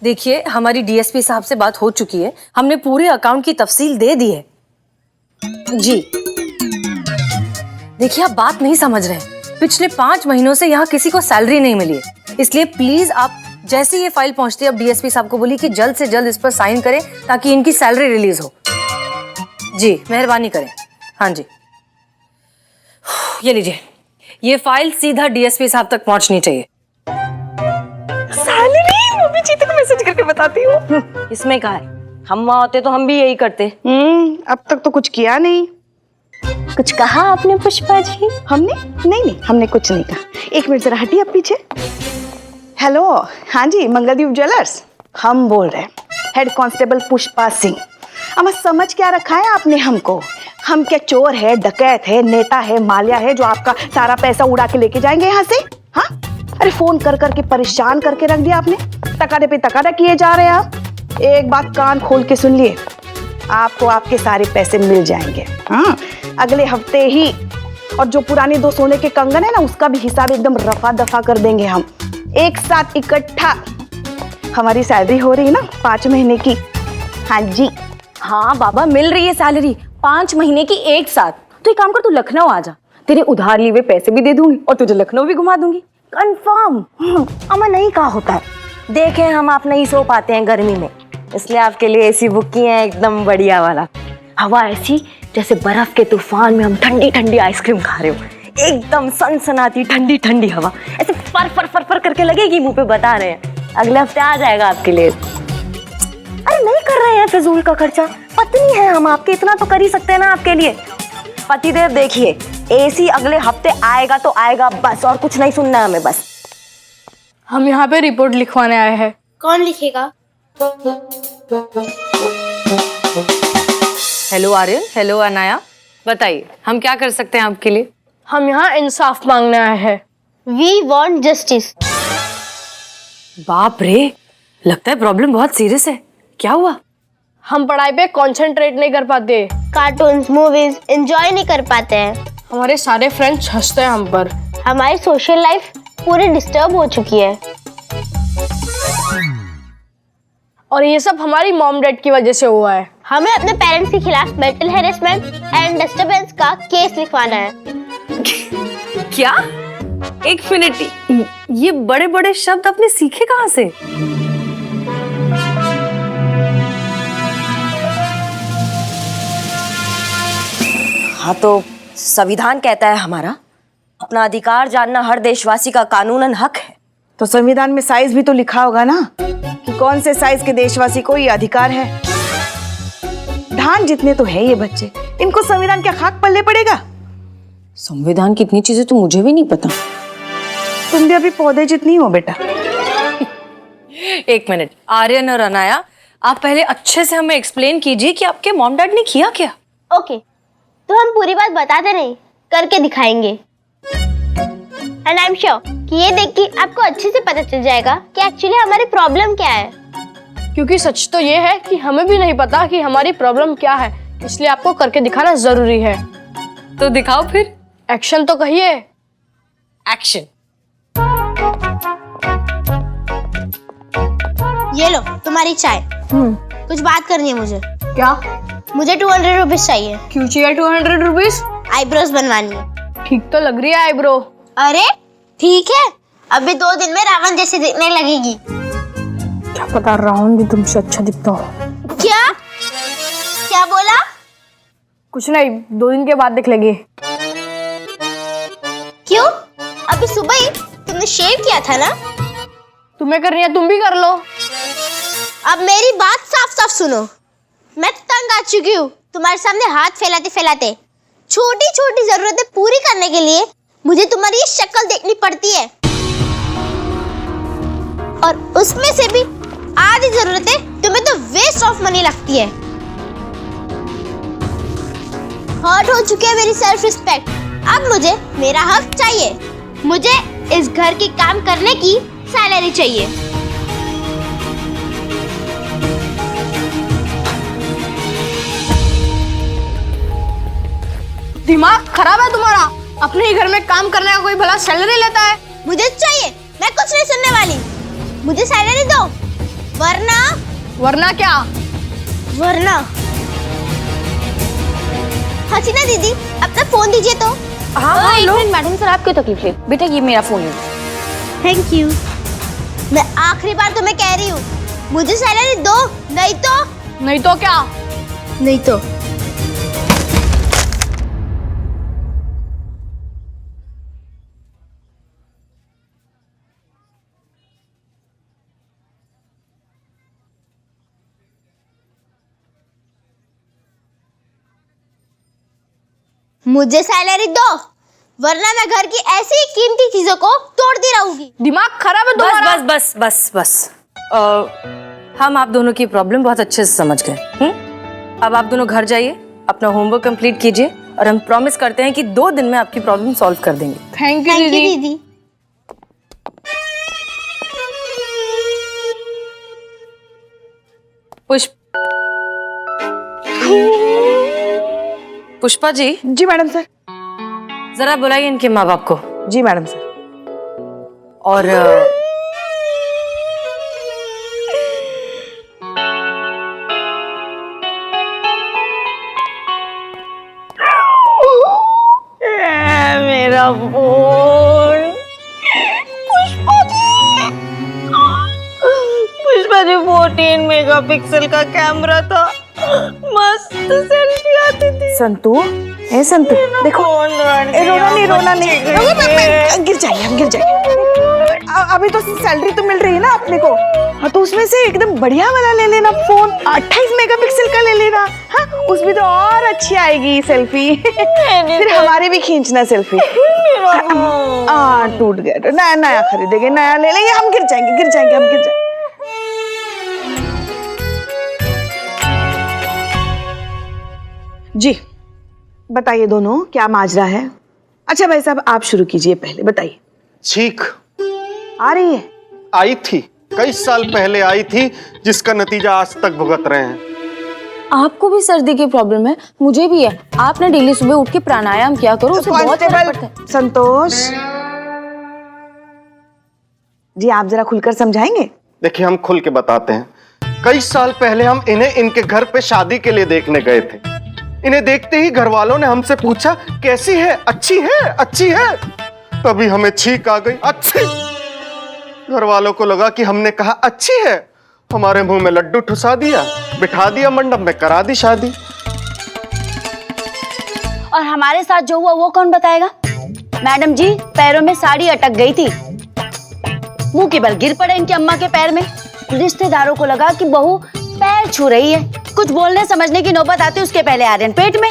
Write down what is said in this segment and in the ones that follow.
देखिए, हमारी डीएसपी साहब से बात हो चुकी है, हमने पूरे अकाउंट की तफसील दे दी है। जी देखिए, आप बात नहीं समझ रहे हैं। पिछले 5 महीनों से यहाँ किसी को सैलरी नहीं मिली है, इसलिए प्लीज आप जैसे ये फाइल पहुंचती है अब डीएसपी साहब को बोलिए कि जल्द से जल्द इस पर साइन करें ताकि इनकी सैलरी रिलीज हो। जी मेहरबानी करें। हाँ जी, ये लीजिए, ये फाइल सीधा डीएसपी साहब तक पहुंचनी चाहिए। सैलरी मम्मी जी तक मैसेज करके बताती हूँ। इसमें क्या है, हम वहां होते तो हम भी यही करते। अब तक तो कुछ किया नहीं। कुछ कहा आपने पुष्पा जी? हमने नहीं, हमने कुछ नहीं कहा। एक मिनट जरा हटिए आप पीछे। हेलो, हाँ जी, मंगलदीप ज्वेलर्स हम बोल रहे हैं, हेड कांस्टेबल पुष्पा सिंह। अब समझ क्या रखा है आपने हमको? हम क्या चोर है, डकैत है, नेता है, मालिया है जो आपका सारा पैसा उड़ा के लेके जाएंगे यहाँ से? हाँ, अरे फोन कर करके परेशान करके रख दिया आपने। तकादे पे तकादा किए जा रहे हैं आप। एक बात कान खोल के सुन लिए, आपको आपके सारे पैसे मिल जाएंगे। हाँ, अगले हफ्ते ही। और जो पुराने 2 सोने के कंगन है ना, उसका भी हिसाब एकदम रफा दफा कर देंगे हम, एक साथ इकट्ठा। हमारी सैलरी हो रही है ना 5 महीने की। हाँ जी। हाँ बाबा, मिल रही है सैलरी 5 महीने की एक साथ। तो एक काम कर, तू लखनऊ आ जा, तेरे उधार लिए हुए पैसे भी दे दूंगी और तुझे लखनऊ भी घुमा दूंगी। कंफर्म। अमा नहीं कहा होता है, देखे हम आप नहीं सो पाते हैं गर्मी में, इसलिए आपके लिए एसी बुक किए हैं, एकदम बढ़िया वाला। हवा ऐसी जैसे बर्फ के तूफान में हम ठंडी ठंडी आइसक्रीम खा रहे हो, एकदम सनसनाती ठंडी ठंडी हवा ऐसे फर फर फर फर करके लगेगी मुंह पे। बता रहे हैं अगले हफ्ते आ जाएगा आपके लिए। अरे नहीं कर रहे हैं फिजूल का खर्चा, पत्नी है हम आपके, इतना तो कर ही सकते हैं ना आपके लिए। पतिदेव देखिए, एसी अगले हफ्ते आएगा तो आएगा बस, और कुछ नहीं सुनना है हमें बस। हम यहाँ पे रिपोर्ट लिखवाने आए हैं। कौन लिखेगा? हेलो आर्यन, हेलो अनाया, बताइए हम क्या कर सकते हैं आपके लिए? हम यहाँ इंसाफ मांगने आए हैं। We want justice. बाप रे, लगता है प्रॉब्लम बहुत सीरियस है। क्या हुआ? हम पढ़ाई पे कंसंट्रेट नहीं कर पाते, कार्टून्स मूवीज एंजॉय नहीं कर पाते हैं, हमारे सारे फ्रेंड्स हंसते हैं हम पर, हमारी सोशल लाइफ पूरी डिस्टर्ब हो चुकी है। और ये सब हमारी मॉम डैड की वजह से हुआ है। हमें अपने पेरेंट्स के खिलाफ मेंटल हैरेसमेंट एंड डिस्टर्बेंस का केस लिखवाना है। क्या? एक मिनट, ये बड़े बड़े शब्द आपने सीखे कहाँ से? हाँ तो संविधान कहता है हमारा अपना अधिकार जानना हर देशवासी का कानूनन हक है। तो संविधान में साइज भी तो लिखा होगा ना कि कौन से साइज के देशवासी को ये अधिकार है। धान जितने तो है ये बच्चे, इनको संविधान क्या खाक पल्ले पड़ेगा? संविधान की इतनी चीजें तो मुझे भी नहीं पता। तुम भी अभी पौधे जितनी हो बेटा। एक मिनट, आर्यन और अनाया, आप पहले अच्छे से हमें एक्सप्लेन कीजिए कि आपके मॉम डैड ने किया क्या? ओके, तो हम पूरी बात बताते नहीं, करके दिखाएंगे। एंड आई एम श्योर कि ये देख के आपको अच्छे से पता चल जाएगा कि एक्चुअली हमारी प्रॉब्लम क्या है। क्योंकि सच तो ये है कि हमें भी नहीं पता कि हमारी प्रॉब्लम क्या है, इसलिए आपको करके दिखाना जरूरी है। तो दिखाओ फिर। एक्शन तो कहिए। एक्शन। ये लो तुम्हारी चाय। कुछ बात करनी है मुझे। क्या? मुझे 200 रुपीज चाहिए। क्यों चाहिए 200 रुपीज? आईब्रोज बनवानी है। ठीक तो लग रही है आईब्रो। अरे ठीक है, अभी 2 दिन में रावण जैसी दिखने लगेगी। क्या पता रावण भी तुमसे अच्छा दिखता हो। क्या क्या बोला? कुछ नहीं, 2 दिन के बाद देख लेंगे। क्यों? अभी सुबह ही तुमने शेव किया था ना। तुम्हें करनी है तुम भी कर लो। अब मेरी बात साफ साफ सुनो, मैं तंग आ चुकी हूँ तुम्हारे सामने हाथ फैलाते फैलाते। छोटी छोटी जरूरतें पूरी करने के लिए मुझे तुम्हारी ये शक्ल देखनी पड़ती है, और उसमें से भी आधी जरूरतें तुम्हें तो वेस्ट ऑफ मनी लगती है। हर्ट हो चुकी है मेरी सेल्फ रिस्पेक्ट। अब मुझे मेरा हक चाहिए। मुझे इस घर की काम करने की सैलरी चाहिए। दिमाग खराब है तुम्हारा? अपने ही घर में काम करने का कोई भला सैलरी लेता है? मुझे चाहिए, मैं कुछ नहीं सुनने वाली। मुझे सैलरी दो। वरना वरना क्या? वरना हसीना दीदी अपना फोन दीजिए तो। हाँ एक मिनट मैडम सर, आप क्यों तकलीफ ले? बेटा ये मेरा फोन है। Thank you. मैं आखिरी बार तुम्हें कह रही हूँ, मुझे सैलरी दो, नहीं नहीं तो क्या? नहीं तो मुझे सैलरी दो, वरना मैं घर की ऐसी ही कीमती चीजों को तोड़ती रहूंगी। दिमाग खराब है तुम्हारा। बस हम आप दोनों की प्रॉब्लम बहुत अच्छे से समझ गए। अब आप दोनों घर जाइए, अपना होमवर्क कंप्लीट कीजिए और हम प्रॉमिस करते हैं कि 2 दिन में आपकी प्रॉब्लम सॉल्व कर देंगे। थैंक यू थैंक यू दीदी। दीदी। पुष्पा जी, जी मैडम सर। जरा बुलाइए इनके माँ बाप को। जी मैडम सर। और मेरा फोन। पुष्पा जी 14 मेगापिक्सल का कैमरा था, मस्त सेल्फी आती थी। संतू, ए संतू देखो, रोना नहीं गिर जाइए, हम गिर जाइए। अभी तो सैलरी तो मिल रही है ना अपने को, हाँ तो उसमें से एकदम बढ़िया वाला ले लेना फोन, 28 मेगापिक्सल का ले लेना। हाँ उसमें तो और अच्छी आएगी सेल्फी। फिर हमारे भी खींचना सेल्फी। टूट गया तो नया खरीदेंगे, नया ले लेंगे। हम गिर जाएंगे, हम गिर जाएंगे। जी बताइए दोनों, क्या माजरा है? अच्छा भाई साहब आप शुरू कीजिए, पहले बताइए। छींक आ रही है? आई थी, कई साल पहले आई थी, जिसका नतीजा आज तक भुगत रहे हैं। आपको भी सर्दी की प्रॉब्लम है? मुझे भी है। आप ना डेली सुबह उठ के प्राणायाम किया करो, उससे बहुत फर्क पड़ता है। संतोष जी आप जरा खुलकर समझाएंगे? देखिए हम खुल के बताते हैं। कई साल पहले हम इन्हें इनके घर पे शादी के लिए देखने गए थे। इन्हें देखते ही घर वालों ने हमसे पूछा कैसी है, अच्छी है, अच्छी है। तभी हमें छींक आ गई, अच्छी। घर वालों को लगा कि हमने कहा अच्छी है, हमारे मुंह में लड्डू ठुसा दिया, बिठा दिया मंडप में, करा दी शादी। और हमारे साथ जो हुआ वो कौन बताएगा? मैडम जी पैरों में साड़ी अटक गई थी, मुंह के बल गिर पड़े इनकी अम्मा के पैर में। रिश्तेदारों को लगा कि बहू पैर छू रही है, कुछ बोलने समझने की नौबत आती उसके पहले आर्यन पेट में।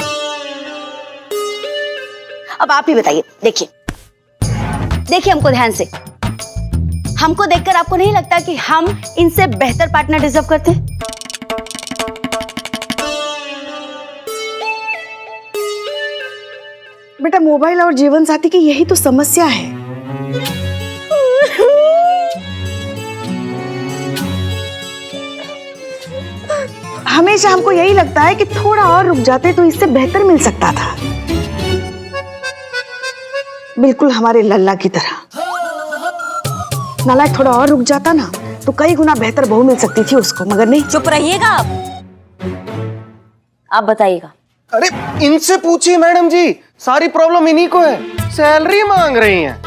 अब आप ही बताइए, देखिए हमको ध्यान से। हमको देखकर आपको नहीं लगता कि हम इनसे बेहतर पार्टनर डिजर्व करते हैं? बेटा मोबाइल और जीवन साथी की यही तो समस्या है। हमेशा हमको यही लगता है कि थोड़ा और रुक जाते तो इससे बेहतर मिल सकता था, बिल्कुल हमारे लल्ला की तरह। नालायक थोड़ा और रुक जाता ना तो कई गुना बेहतर बहू मिल सकती थी उसको, मगर नहीं। चुप रहिएगा आप बताइएगा। अरे इनसे पूछिए मैडम जी, सारी प्रॉब्लम इन्हीं को है। सैलरी मांग रही हैं,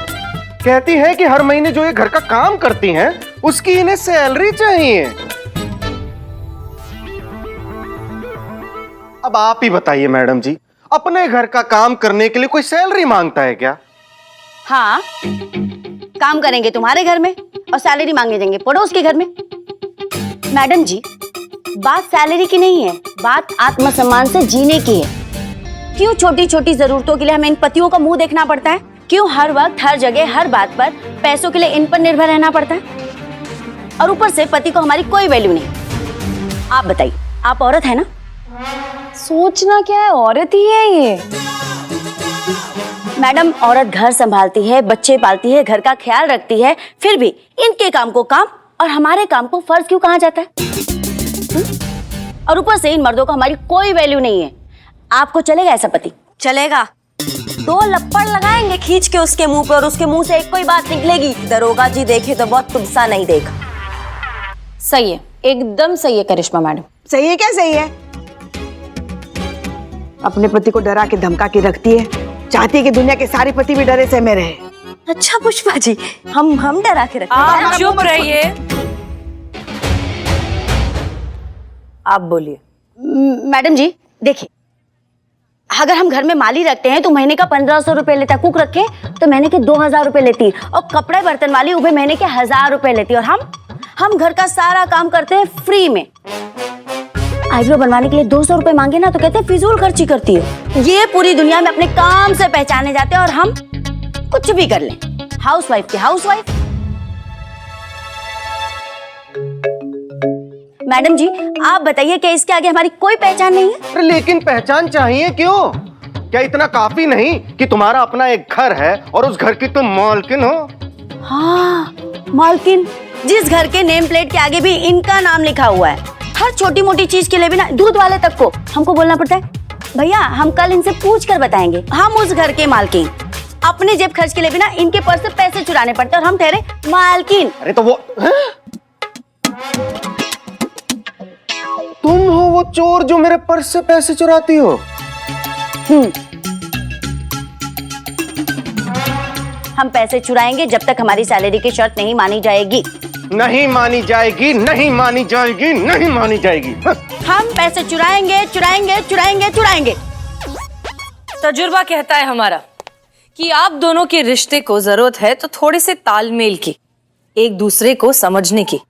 कहती है कि हर महीने जो ये घर का काम करती हैं उसकी इन्हें सैलरी चाहिए। अब आप ही बताइए मैडम जी, अपने घर का काम करने के लिए कोई सैलरी मांगता है क्या? हाँ काम करेंगे तुम्हारे घर में और सैलरी मांगे जाएंगे पड़ोस के घर में। मैडम जी बात सैलरी की नहीं है, बात आत्मसम्मान से जीने की है। क्यों छोटी छोटी जरूरतों के लिए हमें इन पतियों का मुंह देखना पड़ता है? क्यों हर वक्त हर जगह हर बात पर पैसों के लिए इन पर निर्भर रहना पड़ता है? और ऊपर से पति को हमारी कोई वैल्यू नहीं। आप बताइए, आप औरत है ना? सोचना क्या है, औरत ही है ये। मैडम औरत घर संभालती है, बच्चे पालती है, घर का ख्याल रखती है, फिर भी इनके काम को काम और हमारे काम को फर्ज क्यों कहा जाता है? और ऊपर से इन मर्दों को हमारी कोई वैल्यू नहीं है। आपको चलेगा ऐसा पति? चलेगा। 2 लप्पड़ लगाएंगे खींच के उसके मुंह पे और उसके मुंह से एक कोई बात निकलेगी, दरोगा जी देखे तो बहुत तुमसा नहीं देखा। सही है, एकदम सही है करिश्मा मैडम। सही है, क्या सही है? अपने पति को डरा के धमका के रखती है, चाहती है कि दुनिया के सारे पति भी डरे से में रहे। अच्छा पुष्पा जी, हम डरा के रखते हैं। आप चुप रहिए, आप बोलिए। मैडम जी देखिए, अगर हम घर में माली रखते हैं तो महीने का 1500 रुपए लेता है, कुक रखे तो महीने के 2000 रुपए लेती है, और कपड़े बर्तन वाली उभे महीने के 1000 रुपए लेती है, और हम घर का सारा काम करते हैं फ्री में। आईब्रो बनवाने के लिए 200 रुपए मांगे ना तो कहते हैं फिजूल खर्ची करती है। ये पूरी दुनिया में अपने काम से पहचाने जाते हैं, और हम कुछ भी कर लें, हाउसवाइफ की हाउसवाइफ। मैडम जी आप बताइए, क्या इसके आगे हमारी कोई पहचान नहीं है? अरे लेकिन पहचान चाहिए क्यों? क्या इतना काफी नहीं कि तुम्हारा अपना एक घर है और उस घर की तुम मालकिन हो? हाँ मालकिन, जिस घर के नेम प्लेट के आगे भी इनका नाम लिखा हुआ है। हर छोटी मोटी चीज के लिए भी ना, दूध वाले तक को हमको बोलना पड़ता है भैया हम कल इनसे पूछ कर बताएंगे। हम उस घर के मालकिन, अपने जेब खर्च के लिए भी ना इनके पर्स से पैसे चुराने पड़ते हैं, और हम ठहरे मालकिन। अरे तो वो तुम हो वो चोर जो मेरे पर्स से पैसे चुराती हो? हम पैसे चुराएंगे जब तक हमारी सैलरी की शर्त नहीं मानी जाएगी। नहीं मानी जाएगी, नहीं मानी जाएगी, नहीं मानी जाएगी। हम पैसे चुराएंगे चुराएंगे चुराएंगे चुराएंगे। तजुर्बा कहता है हमारा कि आप दोनों के रिश्ते को जरूरत है तो थोड़े से तालमेल की, एक दूसरे को समझने की।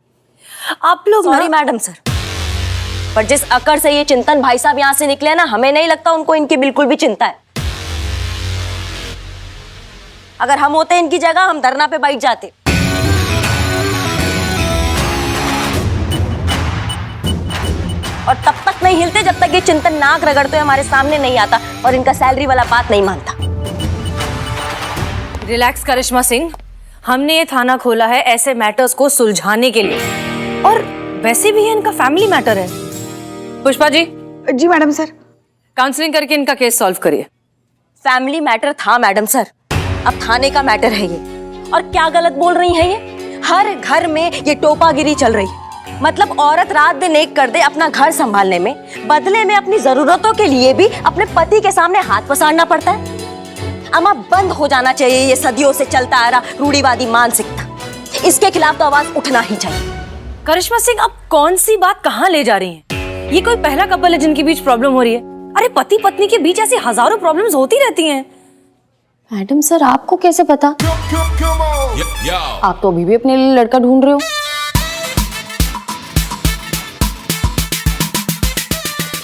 आप लोग सॉरी मैडम सर, पर जिस अकड़ से ये चिंतन भाई साहब यहाँ से निकले ना, हमें नहीं लगता उनको इनकी बिल्कुल भी चिंता है। अगर हम होते इनकी जगह हम धरना पे बैठ जाते। और तब तक नहीं हिलते जब तक ये चिंतन नाक रगड़ते हुए हमारे सामने नहीं आता और इनका सैलरी वाला बात नहीं मानता। रिलैक्स करिश्मा सिंह, हमने ये थाना खोला है ऐसे मैटर्स को सुलझाने के लिए, और वैसे भी ये इनका फैमिली मैटर है। पुष्पा जी। जी मैडम सर। काउंसलिंग करके इनका केस सॉल्व करिए। फैमिली मैटर था मैडम सर, अब थाने का मैटर है ये। और क्या गलत बोल रही है ये? हर घर में ये टोपागिरी चल रही है। मतलब औरत रात दिन एक कर दे अपना घर संभालने में, बदले में अपनी जरूरतों के लिए भी अपने पति के सामने हाथ पसारना पड़ता है। अम्मा बंद हो जाना चाहिए ये सदियों से चलता आ रहा रूढ़िवादी मानसिकता। इसके खिलाफ तो आवाज उठना ही चाहिए। करिश्मा सिंह, आप कौन सी बात कहाँ ले जा रही हैं? ये कोई पहला कपल है जिनके बीच प्रॉब्लम हो रही है? अरे पति पत्नी के बीच ऐसी हजारों प्रॉब्लम्स होती रहती हैं। मैडम सर आपको कैसे पता? आप तो अभी भी अपने लिए लड़का ढूंढ रहे हो।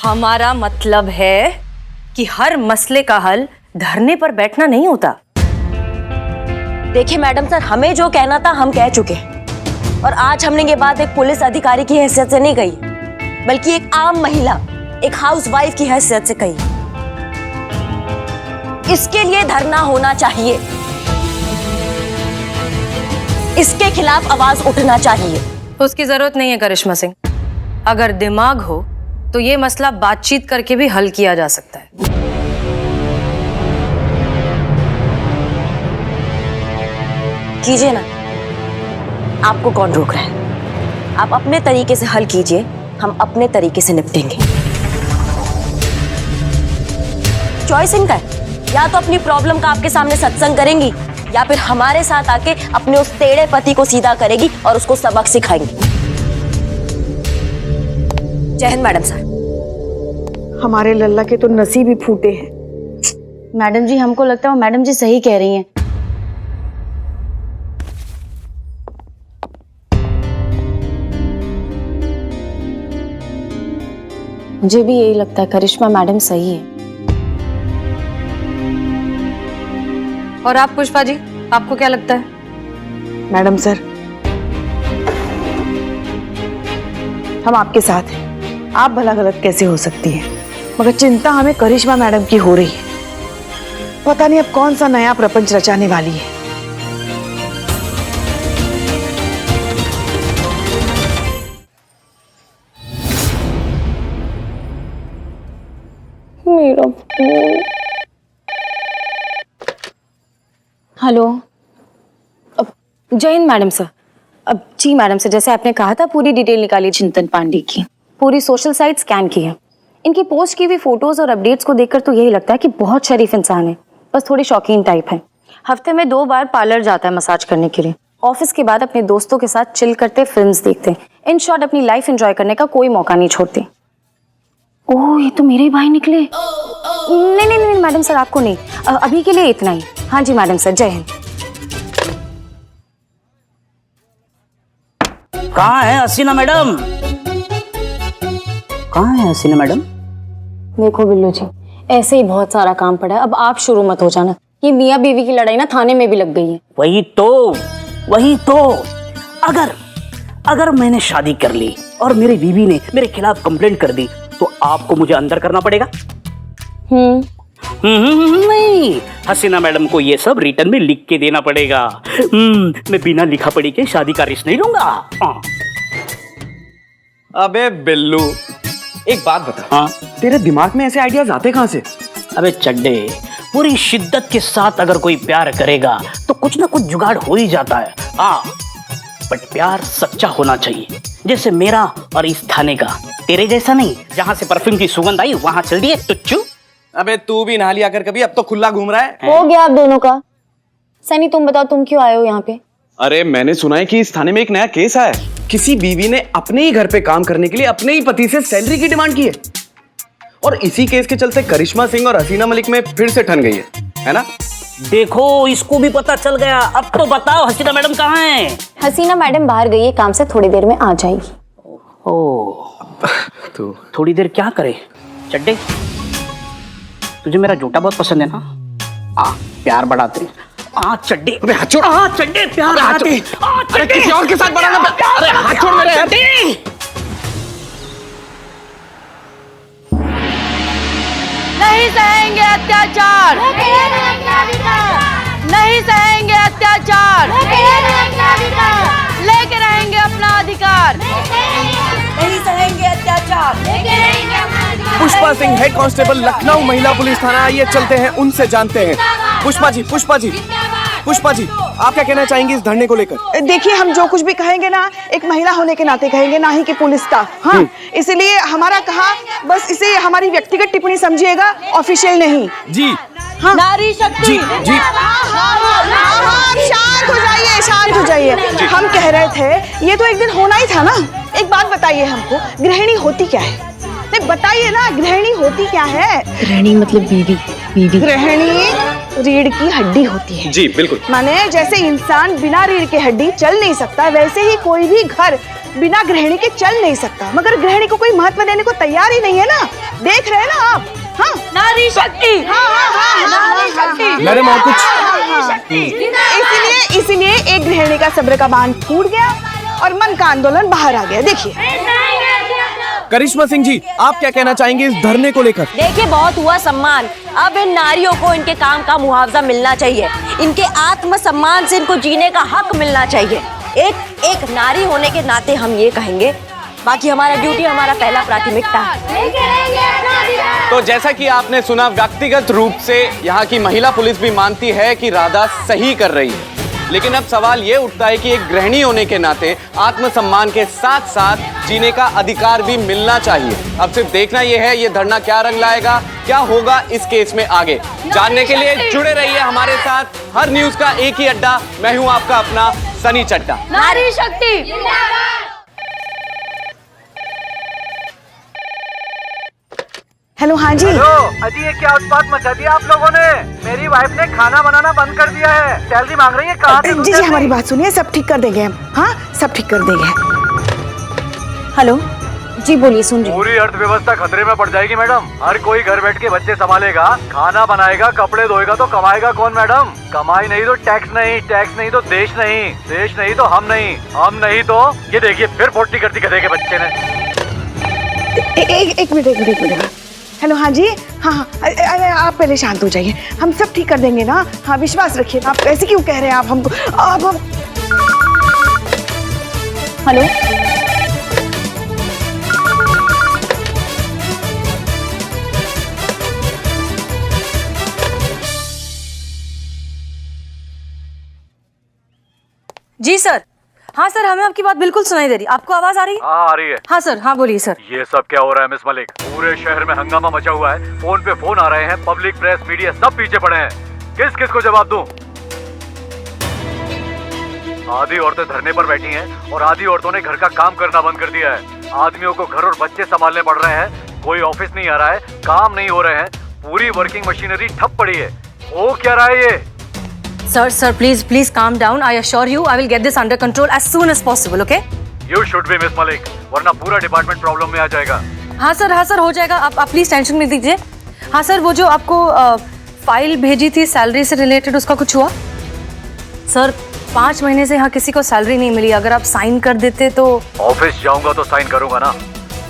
हमारा मतलब है कि हर मसले का हल धरने पर बैठना नहीं होता। देखिए मैडम सर, हमें जो कहना था हम कह चुके हैं, और आज हमने ये बात एक पुलिस अधिकारी की हैसियत से नहीं कही, बल्कि एक आम महिला, एक हाउसवाइफ की हैसियत से कही। इसके लिए धरना होना चाहिए, इसके खिलाफ आवाज उठना चाहिए। उसकी जरूरत नहीं है करिश्मा सिंह। अगर दिमाग हो तो ये मसला बातचीत करके भी हल किया जा सकता है। कीजिए ना, आपको कौन रोक रहा है? आप अपने तरीके से हल कीजिए, हम अपने तरीके से निपटेंगे। चॉइस इनका है, या तो अपनी प्रॉब्लम का आपके सामने सत्संग करेंगी, या फिर हमारे साथ आके अपने उस टेढ़े पति को सीधा करेगी और उसको सबक सिखाएंगी। जय हिंद मैडम सर। हमारे लल्ला के तो नसीब ही फूटे हैं। मैडम जी हमको लगता है वो मैडम जी सही कह रही हैं। मुझे भी यही लगता है, करिश्मा मैडम सही है। और आप पुष्पा जी, आपको क्या लगता है? मैडम सर, हम आपके साथ हैं। आप भला गलत कैसे हो सकती हैं? मगर चिंता हमें करिश्मा मैडम की हो रही है। पता नहीं अब कौन सा नया प्रपंच रचाने वाली है। मेरा हेलो, जय हिंद मैडम सर। अब जी मैडम सर, जैसे आपने कहा था पूरी डिटेल निकाली चिंतन पांडे की, पूरी सोशल साइट स्कैन की है। इनकी पोस्ट की हुई फोटोज और अपडेट्स को देखकर तो यही लगता है कि बहुत शरीफ इंसान है, बस थोड़ी शौकीन टाइप है। हफ्ते में 2 बार पार्लर जाता है मसाज करने के लिए। ऑफिस के बाद अपने दोस्तों के साथ चिल करते, फिल्म्स देखते, इन शॉर्ट अपनी लाइफ एंजॉय करने का कोई मौका नहीं छोड़ते। ओह, ये तो मेरे ही भाई निकले। नहीं नहीं नहीं मैडम सर, आपको नहीं, अभी के लिए इतना ही। हाँ जी मैडम सर, जय हिंद। कहाँ है हसीना मैडम? कहाँ है हसीना मैडम? देखो बिल्लू जी, ऐसे ही बहुत सारा काम पड़ा है, अब आप शुरू मत हो जाना। ये मियाँ बीवी की लड़ाई ना थाने में भी लग गई है। वही तो अगर मैंने शादी कर ली और मेरी बीवी ने मेरे खिलाफ कंप्लेंट कर दी तो आपको मुझे अंदर करना पड़ेगा? नहीं, हसीना मैडम को ये सब रिटर्न में लिख के देना पड़ेगा। मैं बिना लिखा पढ़ी के शादी का रिश्ता नहीं लूंगा। हाँ। अबे बिल्लू, एक बात बता। हाँ? तेरे दिमाग में ऐसे आइडियाज आते कहाँ से? अबे चड्डे, पूरी शिद्दत के साथ अगर कोई प्यार करेगा तो कुछ ना कुछ जुगाड़ हो ही जाता है। हाँ, बट प्यार सच्चा होना चाहिए, जैसे मेरा और इस थाने का। तेरे जैसा नहीं, जहाँ से परफ्यूम की सुगंध आई वहां चल दिए टुच्चू। अबे तू भी नहा लिया कर कभी, अब तो खुला घूम रहा है। हो गया आप दोनों का। सनी तुम बताओ, तुम क्यों आए हो यहाँ पे? अरे मैंने सुना है कि इस थाने में एक नया केस आया है। किसी बीवी ने अपने ही घर पे काम करने के लिए अपने ही पति से सैलरी की डिमांड की है, और इसी केस के चलते करिश्मा सिंह और हसीना मलिक में फिर से ठन गई है ना? देखो, इसको भी पता चल गया। अब तो बताओ हसीना मैडम कहाँ है? हसीना मैडम बाहर गई है काम से, थोड़ी देर में आ जाएगी। ओह, तो थोड़ी देर क्या करे? चड्डे, तुझे मेरा जूता बहुत पसंद है ना? प्यार बढ़ाते। चड्डे, अबे हाथ छोड़। चड्डे प्यार बढ़ाते। अरे किसी और के साथ बढ़ाना। अरे हाथ छोड़ मेरे। नहीं सहेंगे अत्याचार, नहीं सहेंगे अत्याचार, लेके रहेंगे अपना अधिकार, नहीं सहेंगे अत्याचार। पुष्पा सिंह, हेड कांस्टेबल, लखनऊ महिला पुलिस थाना। आइए चलते हैं, उनसे जानते हैं। पुष्पा जी, आप क्या कहना चाहेंगे इस धरने को लेकर? देखिए, हम जो कुछ भी कहेंगे ना, एक महिला होने के नाते कहेंगे, ना ही कि पुलिस का। हाँ, इसलिए हमारा कहा, बस इसे हमारी व्यक्तिगत टिप्पणी समझिएगा, ऑफिशियल नहीं। जी हाँ, नारी शक्ति। जी शांत हो जाइए। हम कह रहे थे ये तो एक दिन होना ही था ना। एक बात बताइए हमको, गृहिणी होती क्या है? नहीं बताइए ना, गृहिणी होती क्या है? गृहिणी मतलब बीवी। गृहिणी रीढ़ की हड्डी होती है। जी बिल्कुल। माने जैसे इंसान बिना रीढ़ की हड्डी चल नहीं सकता, वैसे ही कोई भी घर बिना गृहिणी के चल नहीं सकता। मगर गृहिणी को कोई महत्व देने को तैयार ही नहीं है ना। देख रहे हैं ना आप? हाँ, नारी शक्ति। नारी शक्ति। मैडम और कुछ? इसलिए एक गृहिणी का सब्र का बांध टूट गया और मन का आंदोलन बाहर आ गया। देखिए करिश्मा सिंह जी, आप क्या कहना चाहेंगे इस धरने को लेकर? देखिए, बहुत हुआ सम्मान। अब इन नारियों को इनके काम का मुआवजा मिलना चाहिए। इनके आत्मसम्मान से इनको जीने का हक मिलना चाहिए। एक नारी होने के नाते हम ये कहेंगे, बाकी हमारा ड्यूटी, हमारा पहला प्राथमिकता है। तो जैसा कि आपने सुना, व्यक्तिगत रूप से यहाँ की महिला पुलिस भी मानती है कि राधा सही कर रही है, लेकिन अब सवाल ये उठता है कि एक गृहिणी होने के नाते आत्मसम्मान के साथ साथ जीने का अधिकार भी मिलना चाहिए। अब सिर्फ देखना ये है, ये धरना क्या रंग लाएगा, क्या होगा इस केस में आगे। जानने के लिए जुड़े रहिए हमारे साथ। हर न्यूज का एक ही अड्डा, मैं हूं आपका अपना सनी चड्डा। नारी शक्ति। हेलो, हाँ जी। अजी, ये क्या उत्पात मचा दिया आप लोगों ने? मेरी वाइफ ने खाना बनाना बंद कर दिया है, सैलरी मांग रही है। कहाँ से? जी हमारी बात सुनिए, सब ठीक कर देंगे हम। हाँ, सब ठीक कर देंगे। हेलो जी, बोलिए, सुन रही हूँ। पूरी अर्थव्यवस्था खतरे में पड़ जाएगी मैडम। हर कोई घर बैठ के बच्चे संभालेगा, खाना बनाएगा, कपड़े धोएगा, तो कमाएगा कौन मैडम? कमाई नहीं तो टैक्स नहीं, टैक्स नहीं तो देश नहीं, देश नहीं तो हम नहीं, हम नहीं तो ये देखिए फिर 40 करती गधे के बच्चे ने। एक मिनट। हेलो, हाँ जी। हाँ, अरे आप पहले शांत हो जाइए, हम सब ठीक कर देंगे ना। हाँ, विश्वास रखिए। आप ऐसे क्यों कह रहे हैं? आप हमको आप हेलो, जी सर, हाँ सर, हमें आपकी बात बिल्कुल सुनाई दे रही। आपको आवाज आ रही है? हाँ आ रही है। हाँ सर, हाँ बोलिए सर। ये सब क्या हो रहा है मिस मलिक? पूरे शहर में हंगामा मचा हुआ है, फोन पे फोन आ रहे हैं, पब्लिक, प्रेस, मीडिया सब पीछे पड़े हैं। किस किस को जवाब दूं? आधी औरतें धरने पर बैठी हैं और आधी औरतों ने घर का काम करना बंद कर दिया है। आदमियों को घर और बच्चे संभालने पड़ रहे हैं, कोई ऑफिस नहीं आ रहा है, काम नहीं हो रहे हैं, पूरी वर्किंग मशीनरी ठप पड़ी है। हो क्या रहा है ये? Sir, please calm down. I assure you, I will get this under control as soon as possible, okay? You should be miss Malik, वरना पूरा डिपार्टमेंट प्रॉब्लम में आ जाएगा। हाँ सर, हो जाएगा। आप प्लीज टेंशन मत लीजिए। हाँ सर, वो जो आपको फाइल भेजी थी सैलरी से रिलेटेड, उसका कुछ हुआ? सर, 5 महीने से यहाँ किसी को सैलरी नहीं मिली। अगर आप साइन कर देते तो। ऑफिस जाऊंगा तो साइन करूंगा ना,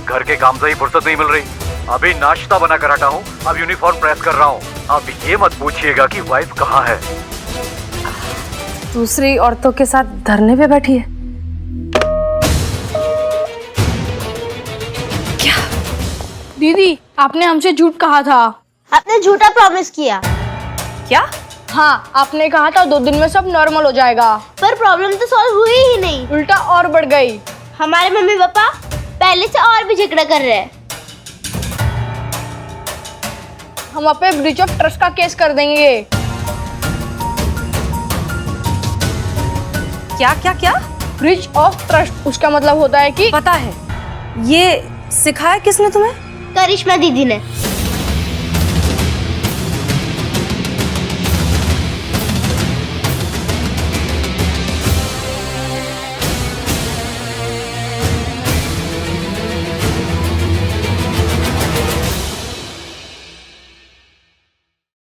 घर के काम से ही फुर्सत नहीं मिल रही। अभी नाश्ता बना कर हटा हूँ, अब यूनिफॉर्म प्रेस कर रहा हूँ। अब ये मत पूछिएगा कि वाइफ कहाँ है। दूसरी औरतों के साथ धरने पे बैठी है। दीदी, आपने हमसे झूठ कहा था। आपने झूठा प्रॉमिस किया। क्या? हाँ, आपने कहा था 2 दिन में सब नॉर्मल हो जाएगा, पर प्रॉब्लम तो सॉल्व हुई ही नहीं, उल्टा और बढ़ गई। हमारे मम्मी पापा पहले से और भी झगड़ा कर रहे हैं। हम आप पे ब्रीच ऑफ ट्रस्ट का केस कर देंगे। क्या? ब्रीच ऑफ ट्रस्ट, उसका मतलब होता है कि पता है। ये सिखाया किसने तुम्हें? करिश्मा दीदी ने।